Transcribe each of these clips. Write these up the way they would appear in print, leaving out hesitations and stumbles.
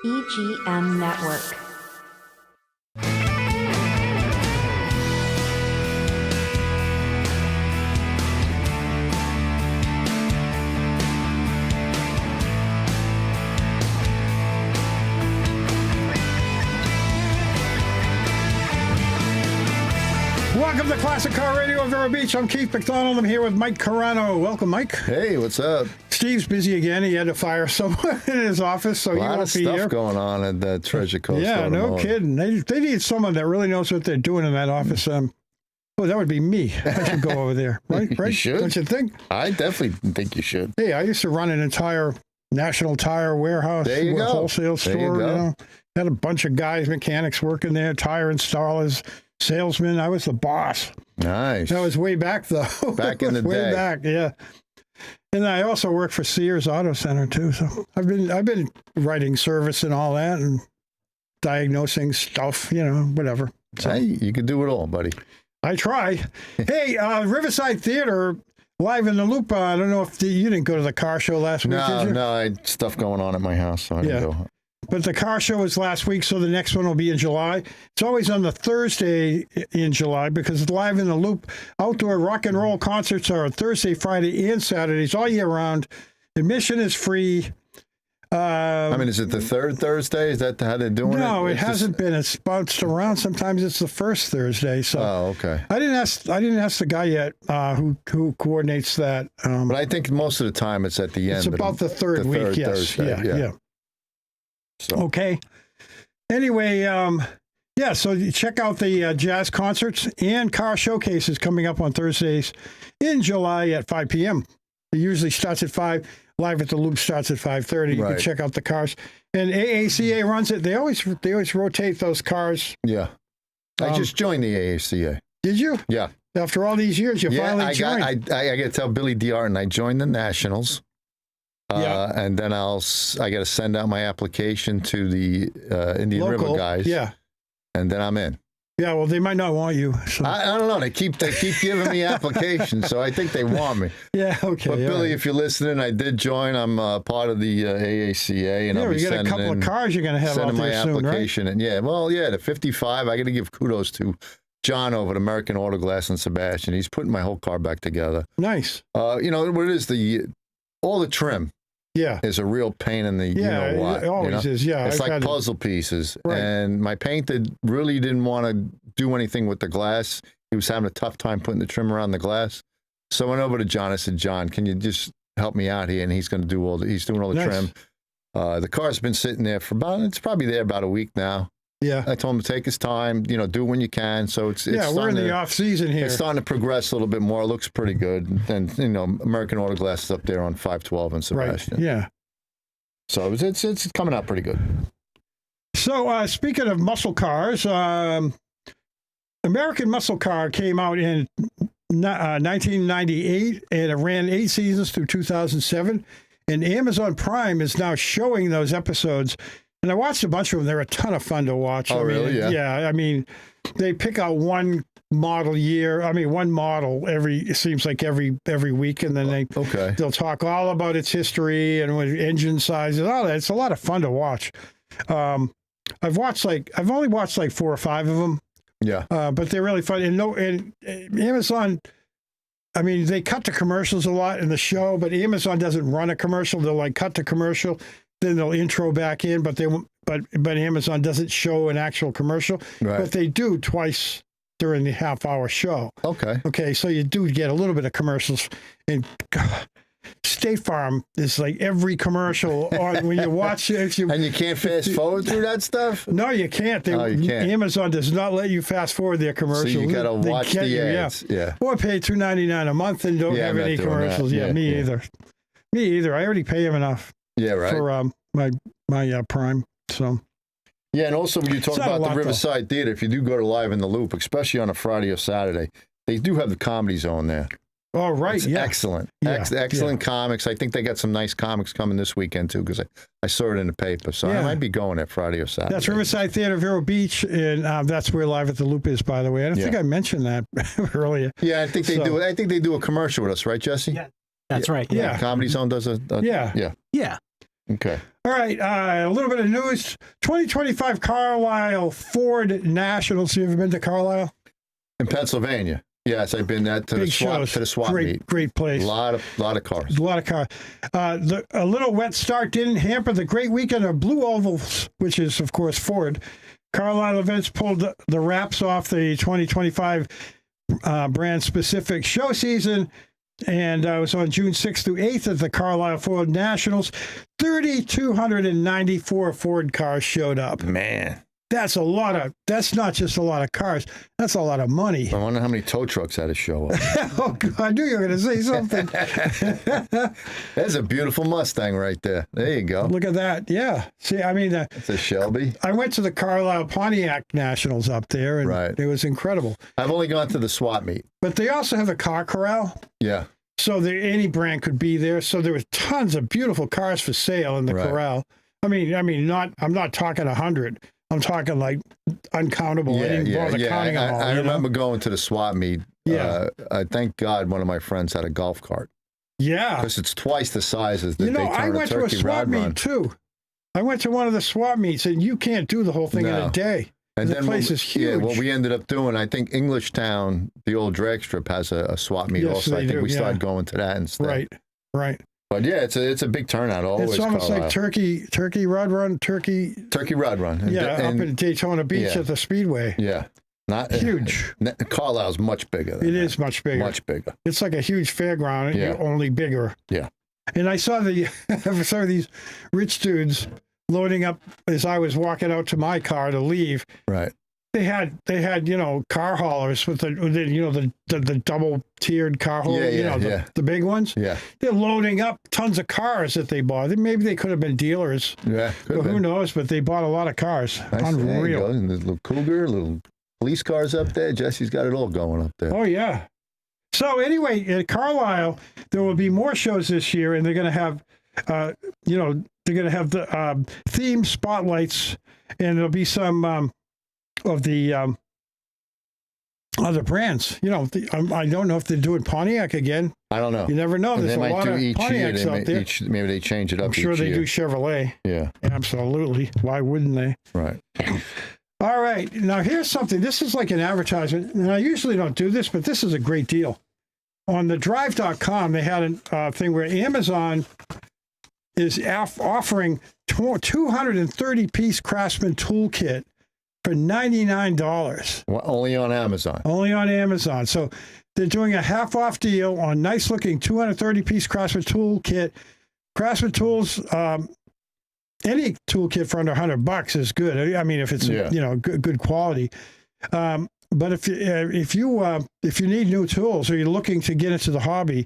EGM Network. Welcome to Classic Car Radio of Vero Beach. I'm Keith McDonald. I'm here with Mike Carano. Welcome, Mike. Hey, what's up? Steve's busy again. He had to fire someone in his office, so he won't be here. A lot of stuff going on at the Treasure Coast. Yeah, no kidding. They need someone that really knows what they're doing in that office. That would be me. I should go over there, right? You should. Don't you think? I definitely think you should. Hey, I used to run an entire National Tire warehouse, there you go. Wholesale store. There you go. Had a bunch of guys, mechanics working there, tire installers, salesmen. I was the boss. Nice. That was way back, though. Back in the way day. back, yeah. And I also work for Sears Auto Center too. So I've been writing service and all that, and diagnosing stuff, whatever. So Hey, you can do it all, buddy. I try. Hey, Riverside Theater, Live in the Loop. I don't know if you didn't go to the car show last week, did you? No, I had stuff going on at my house, so I didn't go. But the car show was last week, so the next one will be in July. It's always on the Thursday in July because Live in the Loop outdoor rock and roll concerts are on Thursday, Friday, and Saturdays all year round. Admission is free. Is it the third Thursday? Is that how they're doing it? No, it hasn't been. It's bounced around. Sometimes it's the first Thursday. So okay. I didn't ask the guy yet who coordinates that. But I think most of the time it's at the end. It's about the third week. Yes. Thursday, Yeah. So. Okay. Anyway, so you check out the jazz concerts and car showcases coming up on Thursdays in July at 5 p.m. It usually starts at 5. Live at the Loop starts at 5:30. You can check out the cars. And AACA runs it. They always rotate those cars. Yeah. I just joined the AACA. Did you? Yeah. After all these years, you finally joined. I got to tell Billy DeArton, I joined the Nationals. And then I got to send out my application to the Indian River guys. Yeah. And then I'm in. Yeah, well, they might not want you. So. I don't know. They keep giving me applications, so I think they want me. Yeah, okay. But Billy, if you're listening, I did join. I'm part of the AACA, and I'll be got a couple of cars you're going to have out there soon, application. Right? And the 55. I got to give kudos to John over at American Auto Glass and Sebastian. He's putting my whole car back together. Nice. What it is, all the trim. Yeah, is a real pain in the you know what. It always is. Yeah, it's like puzzle pieces. Right. And my painter really didn't want to do anything with the glass. He was having a tough time putting the trim around the glass. So I went over to John. I said, John, can you just help me out here? And he's going to do he's doing all the trim. The car's been sitting there for it's probably there about a week now. Yeah. I told him to take his time, do it when you can. So it's we're in the off season here. It's starting to progress a little bit more. It looks pretty good. And American Auto Glass is up there on 512 and Sebastian. Right. Yeah. So it's coming out pretty good. So speaking of muscle cars, American Muscle Car came out in 1998 and it ran 8 seasons through 2007. And Amazon Prime is now showing those episodes. And I watched a bunch of them. They're a ton of fun to watch. Really? Yeah. Yeah. I mean, they pick out one model it seems like every week, and then they'll talk all about its history and what engine sizes, all that. It's a lot of fun to watch. I've only watched like 4 or 5 of them. Yeah. But they're really fun. And Amazon, I mean, they cut the commercials a lot in the show, but Amazon doesn't run a commercial. They'll cut the commercial, then they'll intro back in, but Amazon doesn't show an actual commercial. Right. But they do twice during the half-hour show. Okay, so you do get a little bit of commercials. And God, State Farm is like every commercial on when you watch it. And you can't fast forward through that stuff? No, you can't. You can't. Amazon does not let you fast forward their commercials. So you got to watch the ads. Yeah. Or pay $2.99 a month and don't have any commercials. Me either. I already pay them enough. Yeah, right. For my Prime. So. Yeah, and also when you talk about the Riverside Theater, if you do go to Live in the Loop, especially on a Friday or Saturday, they do have the Comedy Zone there. Oh, right. It's excellent. Yeah. Excellent comics. I think they got some nice comics coming this weekend, too, because I saw it in the paper. So I might be going there Friday or Saturday. That's Riverside Theater, Vero Beach, and that's where Live at the Loop is, by the way. I don't think I mentioned that earlier. Yeah, I think they do. I think they do a commercial with us, right, Jesse? Yeah, that's right. Yeah. Comedy Zone does a Yeah. Okay. All right, a little bit of news. 2025 Carlisle Ford Nationals. You ever been to Carlisle? In Pennsylvania. Yes, I've been to Big shows. the swap meet. Great place. A lot of cars. A lot of cars. A little wet start didn't hamper the great weekend of Blue Ovals, which is, of course, Ford. Carlisle events pulled the wraps off the 2025 brand-specific show season, and it was on June 6th through 8th at the Carlisle Ford Nationals. 3,294 Ford cars showed up. Man. That's not just a lot of cars. That's a lot of money. I wonder how many tow trucks had to show up. Oh, God, I knew you were going to say something. There's a beautiful Mustang right there. There you go. Look at that. Yeah. See, I mean, It's a Shelby. I went to the Carlisle Pontiac Nationals up there, and Right. It was incredible. I've only gone to the swap meet. But they also have a car corral. Yeah. So any brand could be there. So there was tons of beautiful cars for sale in the Right. corral. I'm not talking 100. I'm talking like uncountable. I didn't bother counting them all. I remember going to the swap meet. Yeah. I thank God one of my friends had a golf cart. Yeah. Because it's twice the size as the I Daytona went to a Turkey swap Rod meet Run. too. I went to one of the swap meets, and you can't do the whole thing in No. a day. And The then place is huge. Yeah, what we ended up doing, I think Englishtown, the old drag strip, has a swap meet Yes, also. they I think do, we yeah. started going to that instead. Right. But yeah, it's a big turnout always. It's almost Carlisle. like Turkey Rod Run, Turkey Rod Run. And, up in Daytona Beach yeah. at the Speedway. Yeah. Not Huge. Carlisle's much bigger than It that. is much bigger. Much bigger. It's like a huge fairground, Yeah. only bigger. Yeah. And I saw these rich dudes loading up as I was walking out to my car to leave. Right. They had car haulers with the double tiered car hauler, the big ones. Yeah. They're loading up tons of cars that they bought. Maybe they could have been dealers. Yeah. But who knows? But they bought a lot of cars. Nice. There you Unreal. go. And there's a little Cougar, little police cars up there. Jesse's got it all going up there. Oh, yeah. So anyway, at Carlisle, there will be more shows this year, and they're going to have, the theme spotlights, and there'll be some of the other brands. I don't know if they're doing Pontiac again. I don't know. You never know. And There's they a might lot do of each year. Pontiacs out there. Maybe they change it up I'm sure each they year. do Chevrolet. Yeah. Absolutely. Why wouldn't they? Right. All right. Now, here's something. This is like an advertisement, and I usually don't do this, but this is a great deal. On the drive.com, they had a thing where Amazon is offering 230-piece Craftsman toolkit for $99. Well, only on Amazon. Only on Amazon. So they're doing a half-off deal on nice-looking 230-piece Craftsman toolkit. Craftsman tools, any toolkit for under $100 is good. I mean, if it's good quality. But if you need new tools, or you're looking to get into the hobby,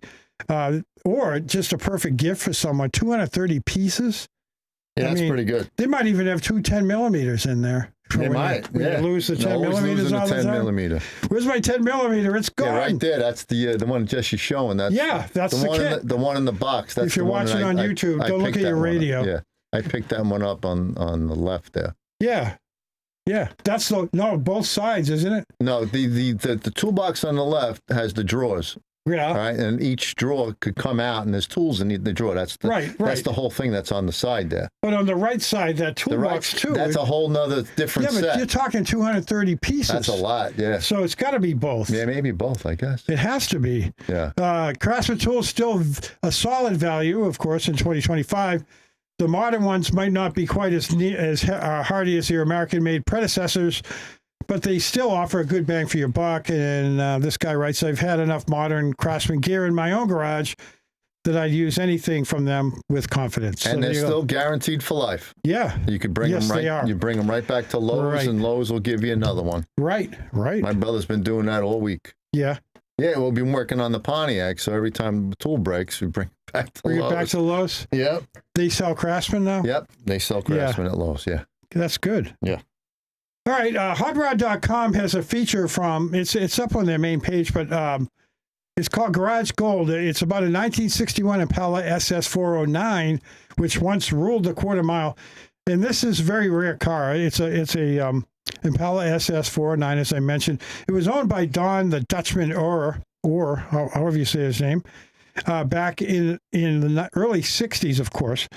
or just a perfect gift for someone, 230 pieces. Yeah, that's pretty good. They might even have two 10 millimeters in there. They might. You lose the 10 millimeters all the 10 time. millimeter. Where's my 10 millimeter? It's gone. Yeah, right there. That's the one Jesse's showing. That's the one kit. The one in the box. That's If you're the one watching on YouTube, I don't look picked at your that one up. radio. Yeah, I picked that one up on the left there. Yeah. That's both sides, isn't it? No, the toolbox on the left has the drawers. Yeah. Right, and each drawer could come out, and there's tools in the drawer. That's That's the whole thing that's on the side there. But on the right side, that toolbox too. That's a whole nother different set. Yeah, but you're talking 230 pieces. That's a lot. Yeah. So it's got to be both. Yeah, maybe both. I guess it has to be. Yeah. Craftsman tools still a solid value, of course, in 2025. The modern ones might not be quite as hardy as their American-made predecessors, but they still offer a good bang for your buck. And this guy writes, I've had enough modern Craftsman gear in my own garage that I'd use anything from them with confidence. And they're still guaranteed for life. Yeah. You could bring them right. They are. You bring them right back to Lowe's, and Lowe's will give you another one. Right. My brother's been doing that all week. Yeah. Yeah, we've been working on the Pontiac, so every time the tool breaks, we bring it back to Lowe's. Bring it back to Lowe's? Yep. They sell Craftsman now? Yep. They sell Craftsman at Lowe's, yeah. That's good. Yeah. All right, HotRod.com has a feature it's up on their main page, but it's called Garage Gold. It's about a 1961 Impala SS409, which once ruled the quarter mile. And this is a very rare car. It's a Impala SS409, as I mentioned. It was owned by Don the Dutchman or however you say his name. back in the early 60s, of course.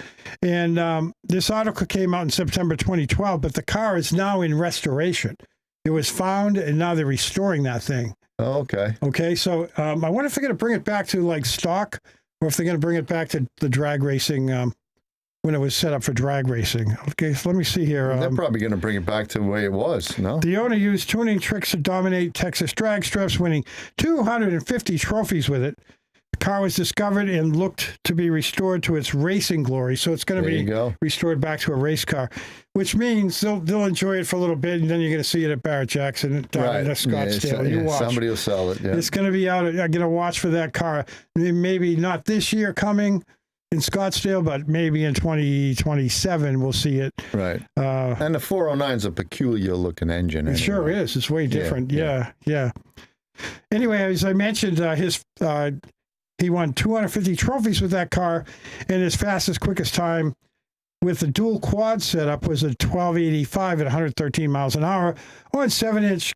And this article came out in September 2012, but the car is now in restoration. It was found, and now they're restoring that thing. Oh, okay. Okay, so I wonder if they're going to bring it back to like stock, or if they're going to bring it back to the drag racing when it was set up for drag racing. Okay, so let me see here. They're probably going to bring it back to the way it was, no? The owner used tuning tricks to dominate Texas drag strips, winning 250 trophies with it. The car was discovered and looked to be restored to its racing glory. So it's going to be restored back to a race car, which means they'll enjoy it for a little bit, and then you're going to see it at Barrett Jackson down in Scottsdale. You watch. Somebody will sell it. Yeah. It's going to be out. I'm going to watch for that car. Maybe not this year coming in Scottsdale, but maybe in 2027 we'll see it. Right. And the 409 is a peculiar looking engine. It sure is. It's way different. Yeah. Anyway, as I mentioned, he won 250 trophies with that car, and his fastest, quickest time with the dual quad setup was a 1285 at 113 miles an hour on 7-inch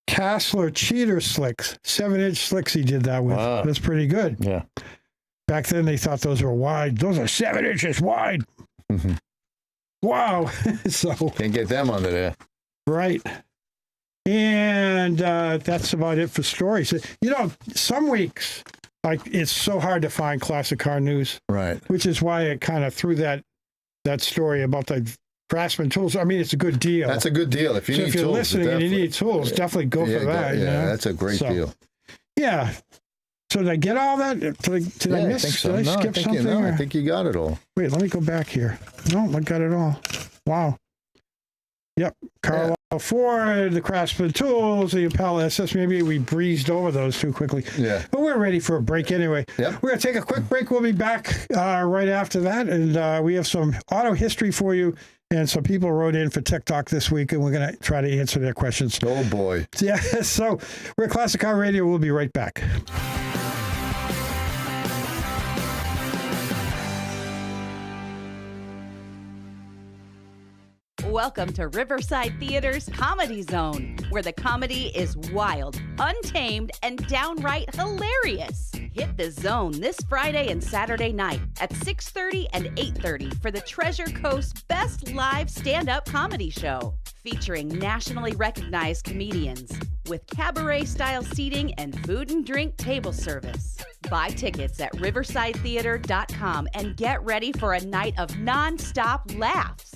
Castler cheater slicks. 7-inch slicks he did that with. Wow. That's pretty good. Yeah. Back then they thought those were wide. Those are 7 inches wide. Mm-hmm. Wow. So can't get them under there. Right. And that's about it for stories. You know, some weeks, like, it's so hard to find classic car news. Right. Which is why it kind of threw that story about the Craftsman tools. I mean, it's a good deal. That's a good deal. If you need if you're tools, listening and you need tools, definitely go for that. Yeah, that's a great deal. Yeah. So did I get all that? Did I miss? I think so. Did I skip something? I think you got it all. Wait, let me go back here. No, I got it all. Wow. Yep. Carlisle Ford, the Craftsman tools, the Impala SS. Maybe we breezed over those too quickly. Yeah. But we're ready for a break anyway. Yep. We're going to take a quick break. We'll be back right after that. And we have some auto history for you. And some people wrote in for Tech Talk this week, and we're going to try to answer their questions. Oh, boy. Yeah. So we're at Classic Car Radio. We'll be right back. Welcome to Riverside Theater's Comedy Zone, where the comedy is wild, untamed, and downright hilarious. Hit the zone this Friday and Saturday night at 6:30 and 8:30 for the Treasure Coast's best live stand-up comedy show, featuring nationally recognized comedians with cabaret-style seating and food and drink table service. Buy tickets at riversidetheater.com and get ready for a night of non-stop laughs.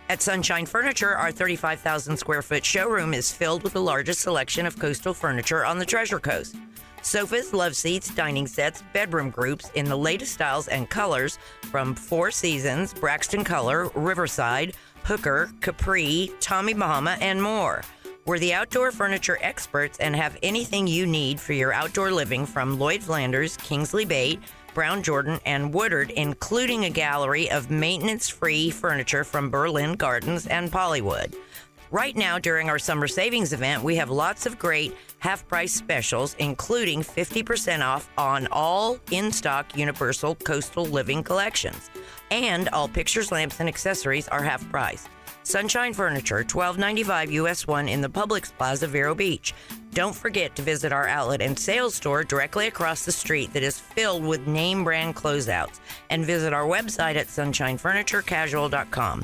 At Sunshine Furniture, our 35,000 square foot showroom is filled with the largest selection of coastal furniture on the Treasure Coast. Sofas, love seats, dining sets, bedroom groups in the latest styles and colors from Four Seasons, Braxton Color, Riverside, Hooker, Capri, Tommy Bahama, and more. We're the outdoor furniture experts and have anything you need for your outdoor living from Lloyd Flanders, Kingsley Bate, Brown Jordan, and Woodard, including a gallery of maintenance-free furniture from Berlin Gardens and Pollywood. Right now, during our summer savings event, we have lots of great half-price specials, including 50% off on all in-stock Universal Coastal Living collections. And all pictures, lamps, and accessories are half price. Sunshine Furniture, $12.95 US 1 in the Publix Plaza, Vero Beach. Don't forget to visit our outlet and sales store directly across the street that is filled with name brand closeouts. And visit our website at sunshinefurniturecasual.com.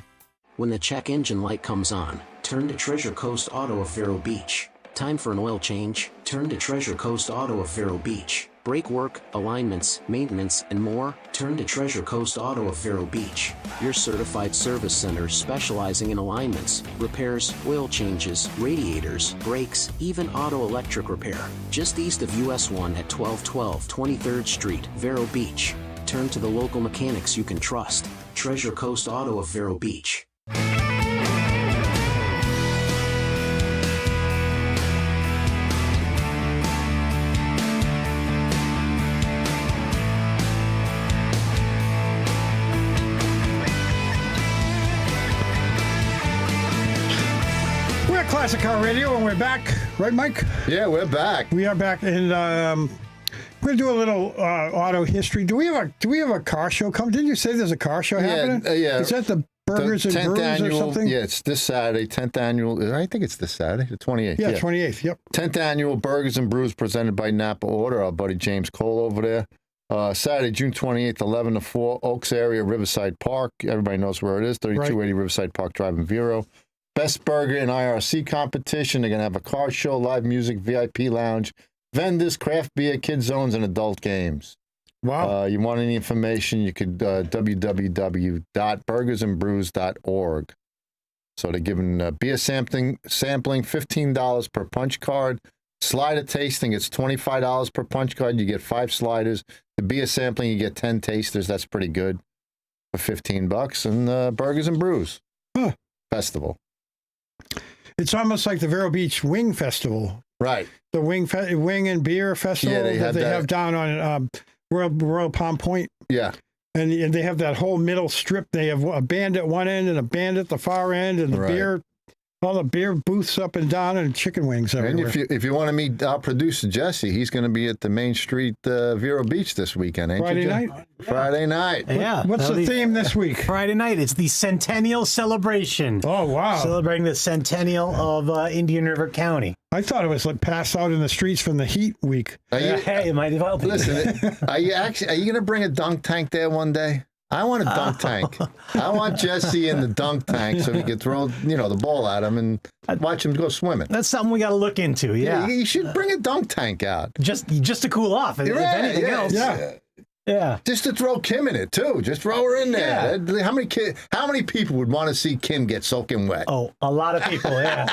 When the check engine light comes on, turn to Treasure Coast Auto of Vero Beach. Time for an oil change? Turn to Treasure Coast Auto of Vero Beach. Brake work, alignments, maintenance, and more? Turn to Treasure Coast Auto of Vero Beach. Your certified service center specializing in alignments, repairs, oil changes, radiators, brakes, even auto electric repair. Just east of US 1 at 1212 23rd Street, Vero Beach. Turn to the local mechanics you can trust. Treasure Coast Auto of Vero Beach. Classic Car Radio, and we're back. Right, Mike? Yeah, we're back. We are back, and we're going to do a little auto history. Do we have a car show coming? Didn't you say there's a car show happening? Yeah. Is that the Burgers and 10th Brews annual, or something? Yeah, it's this Saturday, 10th annual. I think it's this Saturday, the 28th. Yeah, 28th, yep. 10th annual Burgers and Brews presented by Napa Order, our buddy James Cole over there. Saturday, June 28th, 11 to 4, Oaks area, Riverside Park. Everybody knows where it is, 3280 Riverside Park Drive in Vero. Best Burger and IRC competition. They're going to have a car show, live music, VIP lounge, vendors, craft beer, kids zones, and adult games. Wow. You want any information, you could www.burgersandbrews.org. So they're giving beer sampling $15 per punch card. Slider tasting, it's $25 per punch card. You get 5 sliders. The beer sampling, you get 10 tasters. That's pretty good for $15. And Burgers and Brews Festival. It's almost like the Vero Beach Wing Festival. Right. The Wing and Beer Festival that they have down on Royal Palm Point. Yeah. And they have that whole middle strip. They have a band at one end and a band at the far end, and the all the beer booths up and down, and chicken wings everywhere. And if you want to meet our producer, Jesse, he's going to be at the Main Street Vero Beach this weekend, ain't Friday you, night? Friday night. Yeah. What's the theme this week? Friday night. It's the Centennial Celebration. Oh, wow. Celebrating the centennial of Indian River County. I thought it was like passed out in the streets from the heat week. Hey, it might as well be. Listen, are you going to bring a dunk tank there one day? I want a dunk tank. I want Jesse in the dunk tank so he can throw, the ball at him and watch him go swimming. That's something we got to look into. Yeah. You should bring a dunk tank out. Just to cool off, if anything else. Yeah. Just to throw Kim in it too. Just throw her in there. Yeah. How many people would want to see Kim get soaking wet? Oh, a lot of people. Yeah.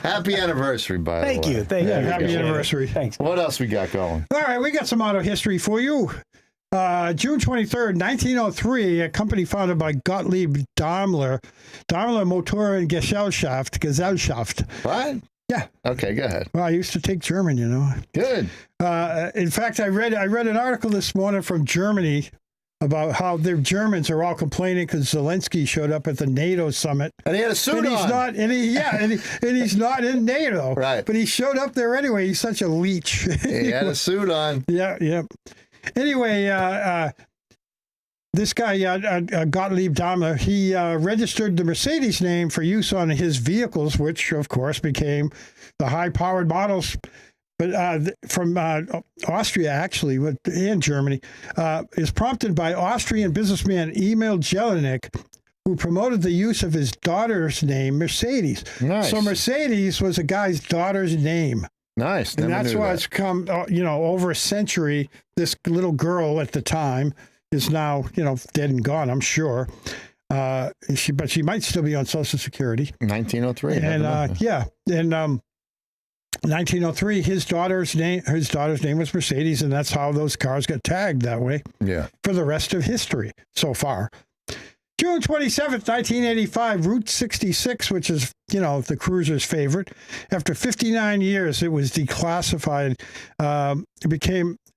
Happy anniversary, by the way. Thank you. Happy anniversary. Thanks. What else we got going? All right, we got some auto history for you. June 23rd, 1903, a company founded by Gottlieb Daimler Motor and Gesellschaft. What? Yeah. Okay, go ahead. Well, I used to take German, Good. In fact, I read an article this morning from Germany about how the Germans are all complaining because Zelensky showed up at the NATO summit. And he had a suit on. He's not in NATO. Right. But he showed up there anyway. He's such a leech. He had a suit on. Yeah. Anyway, this guy, Gottlieb Daimler, he registered the Mercedes name for use on his vehicles, which, of course, became the high-powered models. But from Austria, actually, and Germany, is prompted by Austrian businessman Emil Jelinek, who promoted the use of his daughter's name, Mercedes. Nice. So Mercedes was a guy's daughter's name. Nice. And that's why it's come, over a century. This little girl at the time is now, dead and gone, I'm sure. But she might still be on Social Security. 1903. And in 1903, his daughter's name was Mercedes, and that's how those cars got tagged that way. Yeah. For the rest of history so far. June 27th, 1985, Route 66, which is, the cruiser's favorite. After 59 years, it was declassified.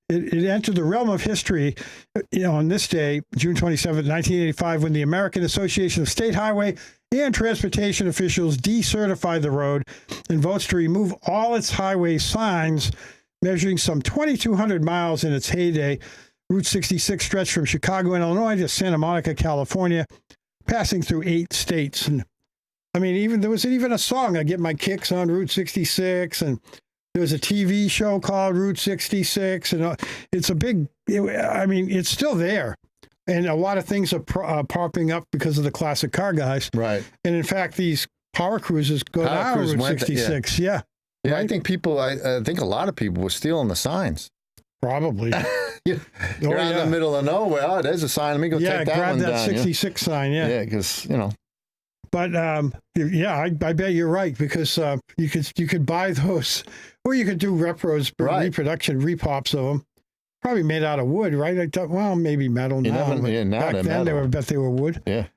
It entered the realm of history, on this day, June 27th, 1985, when the American Association of State Highway and Transportation Officials decertified the road and votes to remove all its highway signs, measuring some 2,200 miles in its heyday. Route 66 stretched from Chicago, Illinois to Santa Monica, California, passing through 8 states. And I mean, there was even a song, I Get My Kicks on Route 66, and there was a TV show called Route 66, and it's it's still there. And a lot of things are popping up because of the classic car guys. Right. And in fact, these power cruises go down Route 66. Yeah, right? I think I think a lot of people were stealing the signs. Probably. You're out in the middle of nowhere. Oh, there's a sign. Let me go take that one down. Yeah, grab that 66 sign. Yeah. Yeah, because, But, I bet you're right, because you could buy those, or you could do reproduction, repops of them. Probably made out of wood, right? I thought, well, maybe metal now. Back then, I bet they were wood. Yeah.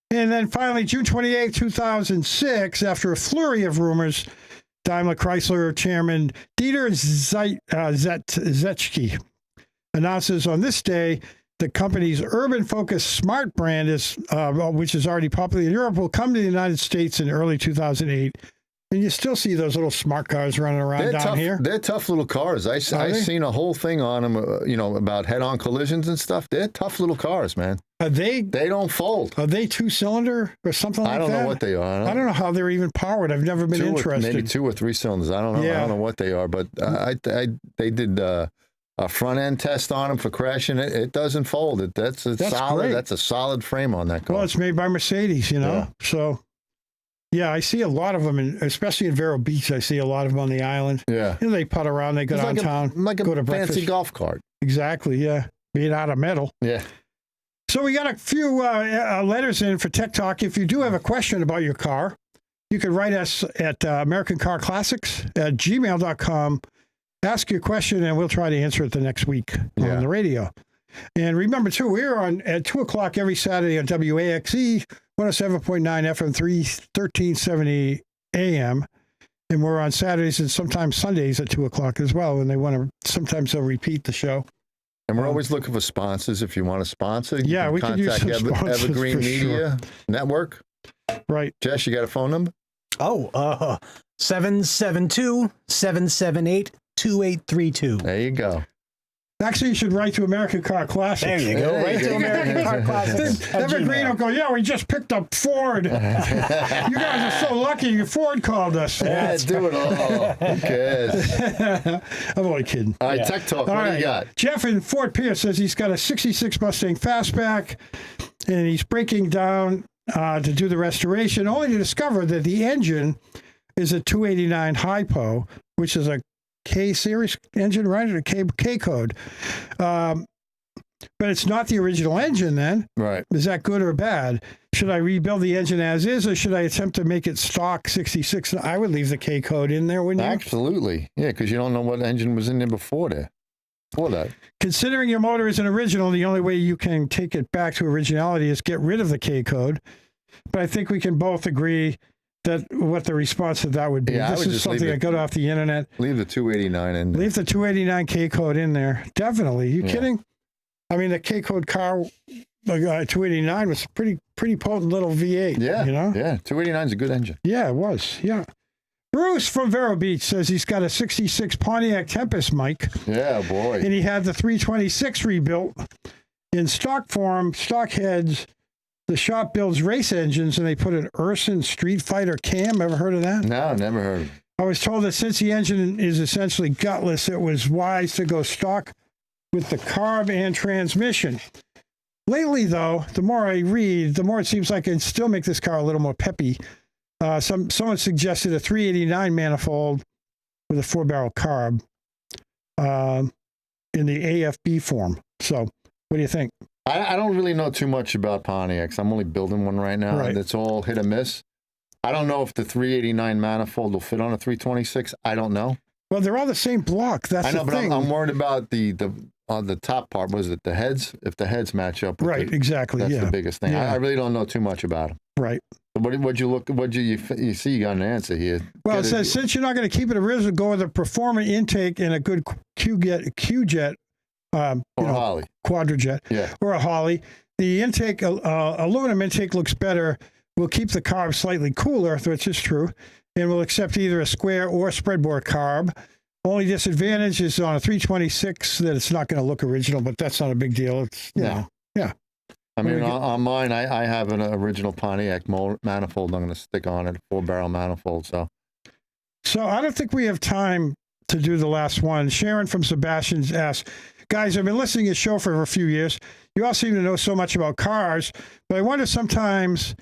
And then finally, June 28, 2006, after a flurry of rumors, Daimler Chrysler chairman Dieter Zetsche announces on this day the company's urban-focused smart brand, which is already popular in Europe, will come to the United States in early 2008, And you still see those little smart cars running around down tough, here. They're tough little cars. I seen a whole thing on them, about head-on collisions and stuff. They're tough little cars, man. They don't fold. Are they 2-cylinder or something like that? I don't know what they are. I don't know how they're even powered. I've never been interested. Maybe 2 or 3 cylinders. I don't know. Yeah. I don't know what they are, but they did a front end test on them for crashing. It doesn't fold. That's solid. Great. That's a solid frame on that car. Well, it's made by Mercedes, Yeah. So, yeah, I see a lot of them, especially in Vero Beach. I see a lot of them on the island. Yeah. They putt around, they go It's downtown, like a go to fancy breakfast. golf cart. Exactly, yeah. Made out of metal. Yeah. So we got a few letters in for Tech Talk. If you do have a question about your car, you can write us at AmericanCarClassics@gmail.com. Ask your question, and we'll try to answer it the next week on the radio. And remember, too, we're on at 2 o'clock every Saturday on WAXE, 107.9 FM, 1370 AM. And we're on Saturdays and sometimes Sundays at 2 o'clock as well. And sometimes they'll repeat the show. And we're always looking for sponsors. If you want to sponsor, you we can could use contact some sponsors Evergreen for Media Network. Right. Jess, you got a phone number? 772-778-2832. There you go. Actually, you should write to American Car Classics. There you go. Right to American Car Classics. Evergreen will go, we just picked up Ford. You guys are so lucky. Ford called us. Yeah, do it all. Who cares? I'm only kidding. All right, Tech Talk. What do you got? Jeff in Fort Pierce says he's got a 66 Mustang Fastback, and he's breaking down to do the restoration, only to discover that the engine is a 289 Hypo, which is a K-series engine, right? Or a K code. But it's not the original engine then. Right. Is that good or bad? Should I rebuild the engine as is, or should I attempt to make it stock 66? I would leave the K code in there, wouldn't you? Absolutely. Yeah, because you don't know what engine was in there before that. Considering your motor is an original, the only way you can take it back to originality is get rid of the K code. But I think we can both agree that what the response to that would be. Yeah, this is something that got off the internet. Leave the 289 in there. Leave the 289 K code in there. Definitely. You kidding? I mean, the K code car, 289 was pretty potent little V8. Yeah. You know? Yeah. 289 is a good engine. Yeah, it was. Yeah. Bruce from Vero Beach says he's got a 66 Pontiac Tempest, Mike. Yeah, boy. And he had the 326 rebuilt in stock form, stock heads. The shop builds race engines, and they put an Urson Street Fighter cam. Ever heard of that? No, never heard of it. I was told that since the engine is essentially gutless, it was wise to go stock with the carb and transmission. Lately, though, the more I read, the more it seems like I can still make this car a little more peppy. Someone suggested a 389 manifold with a 4-barrel carb in the AFB form. So, what do you think? I don't really know too much about Pontiacs. I'm only building one right now. Right. It's all hit or miss. I don't know if the 389 manifold will fit on a 326. I don't know. Well, they're all the same block. That's I know, the but thing. I'm worried about the top part. Was it the heads? If the heads match up, with Right, exactly. That's Yeah. the biggest thing. Yeah. I really don't know too much about them. Right. What'd you look? You see? You got an answer here. Well, it says since you're not going to keep it original, go with a Performer intake and a good Q-jet, Holly. Quadrajet, or a Holly. The intake, aluminum intake looks better. We'll keep the carb slightly cooler, which is true, and we'll accept either a square or spreadboard carb. Only disadvantage is on a 326 that it's not going to look original, but that's not a big deal. It's, you know, yeah. I mean, on mine, I have an original Pontiac manifold. I'm going to stick on it, a 4-barrel manifold. So I don't think we have time to do the last one. Sharon from Sebastian's asked, guys, I've been listening to your show for a few years. You all seem to know so much about cars, but I wonder sometimes,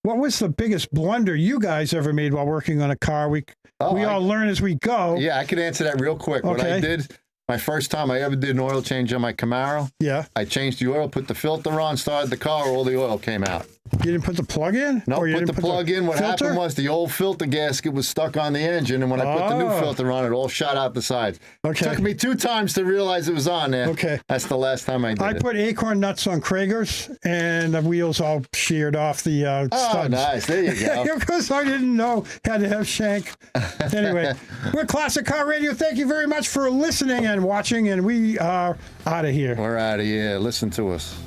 what was the biggest blunder you guys ever made while working on a car? We all learn as we go. Yeah, I could answer that real quick. Okay. What I did, my first time I ever did an oil change on my Camaro. Yeah. I changed the oil, put the filter on, started the car, all the oil came out. You didn't put the plug in? No, put the plug in. What filter? happened was the old filter gasket was stuck on the engine, and when I put the new filter on, it all shot out the sides. Okay. It took me 2 times to realize it was on there. Okay. That's the last time I did it. I put acorn nuts on Kragers, and the wheels all sheared off the studs. Oh, nice. There you go. Because I didn't know. Had to have shank. Anyway, we're Classic Car Radio. Thank you very much for listening and watching, and we are out of here. We're out of here. Listen to us.